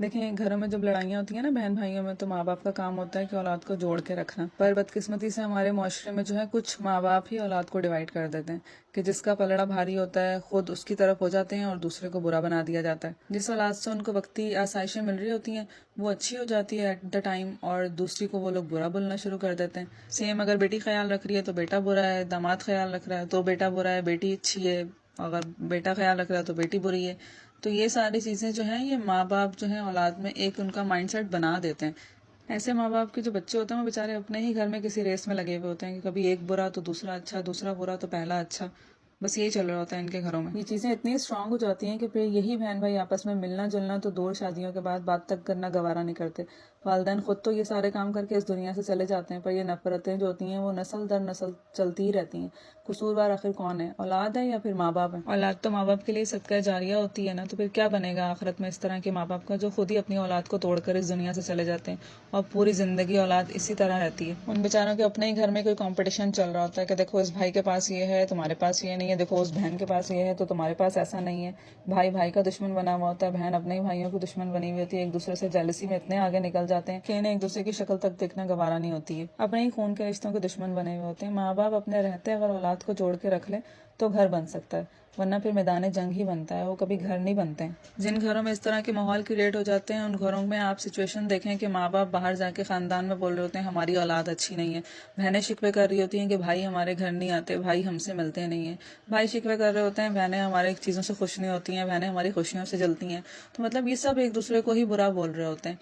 देखें, घरों में जब लड़ाइयाँ होती हैं ना बहन भाइयों में, तो माँ बाप का काम होता है कि औलाद को जोड़ के रखना। पर बदकिस्मती से हमारे माशरे में जो है कुछ माँ बाप ही औलाद को डिवाइड कर देते हैं कि जिसका पलड़ा भारी होता है खुद उसकी तरफ हो जाते हैं और दूसरे को बुरा बना दिया जाता है। जिस औलाद से उनको वक्ती आसाइशें मिल रही होती हैं वो अच्छी हो जाती है एट द टाइम, और दूसरी को वो लोग बुरा बोलना शुरू कर देते हैं। सेम अगर बेटी ख्याल रख रही है तो बेटा बुरा है, दामाद ख्याल रख रहा है तो बेटा बुरा है, बेटी अच्छी है, अगर बेटा ख्याल रख रहा है तो बेटी बुरी है। तो ये सारी चीज़ें जो हैं ये माँ बाप जो है औलाद में एक उनका माइंडसेट बना देते हैं। ऐसे माँ बाप के जो बच्चे होते हैं वो बेचारे अपने ही घर में किसी रेस में लगे हुए होते हैं कि कभी एक बुरा तो दूसरा अच्छा, दूसरा बुरा तो पहला अच्छा, बस यही चल रहा होता है इनके घरों में। ये चीज़ें इतनी स्ट्रांग हो जाती हैं कि फिर यही बहन भाई आपस में मिलना जुलना तो दूर, शादियों के बाद बात तक करना गवारा नहीं करते। वालिदैन खुद तो ये सारे काम करके इस दुनिया से चले जाते हैं, पर ये नफरतें जो होती हैं वो नस्ल दर नस्ल चलती ही रहती हैं। कसूरवार आखिर कौन है, औलाद है या फिर माँ बाप है? औलाद तो माँ बाप के लिए सदका जारिया होती है ना, तो फिर क्या बनेगा आखिरत में इस तरह के माँ बाप का जो खुद ही अपनी औलाद को तोड़कर इस दुनिया से चले जाते हैं और पूरी जिंदगी औलाद इसी तरह रहती है। उन बेचारों के अपने ही घर में कोई कंपटीशन चल रहा होता है कि देखो इस भाई के पास ये है तुम्हारे पास ये नहीं है, देखो उस बहन के पास ये है तो तुम्हारे पास ऐसा नहीं है। भाई भाई का दुश्मन बना हुआ होता है, बहन अपने ही भाइयों की दुश्मन बनी हुई होती है। एक दूसरे से जेलसी में इतने आगे निकल जाते हैं कि इन्हें एक दूसरे की शक्ल तक देखना गवारा नहीं होती है। अपने ही खून के रिश्तों के दुश्मन बने हुए होते हैं। माँ बाप अपने रहते अगर औलाद को जोड़ के रख ले तो घर बन सकता है, वरना फिर मैदान जंग ही बनता है, वो कभी घर नहीं बनते हैं। जिन घरों में इस तरह के माहौल क्रिएट हो जाते हैं उन घरों में आप सिचुएशन देखें कि माँ बाप बाहर जाके खानदान में बोल रहे होते हैं हमारी औलाद अच्छी नहीं है, बहनें शिकवे कर रही होती हैं कि भाई हमारे घर नहीं आते, भाई हमसे मिलते नहीं है, भाई शिकवे कर रहे होते हैं बहनें हमारे चीज़ों से खुश नहीं होती हैं, बहनें हमारी खुशियों से जलती हैं। तो मतलब ये सब एक दूसरे को ही बुरा बोल रहे होते हैं।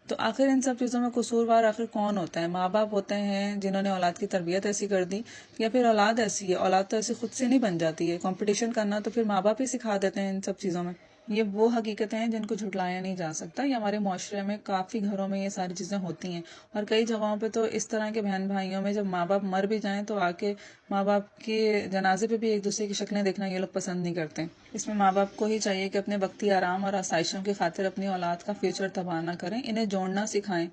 तो आखिर इन सब चीज़ों में कसूरवार आखिर कौन होता है? माँ बाप होते हैं जिन्होंने औलाद की तरबियत ऐसी कर दी, या फिर औलाद ऐसी है? औलाद तो ऐसे खुद से नहीं बन जाती है, कंपटीशन करना तो फिर माँ बाप ही सिखा देते हैं इन सब चीज़ों में। ये वो हकीकतें हैं जिनको झुटलाया नहीं जा सकता। ये हमारे माशरे में काफ़ी घरों में ये सारी चीज़ें होती हैं, और कई जगहों पे तो इस तरह के बहन भाइयों में जब माँ बाप मर भी जाएं तो आके माँ बाप के जनाजे पे भी एक दूसरे की शक्लें देखना ये लोग पसंद नहीं करते। इसमें माँ बाप को ही चाहिए कि अपने वक्ती आराम और आसाइशों की खातिर अपनी औलाद का फ्यूचर तबाह ना करें, इन्हें जोड़ना सिखाएं।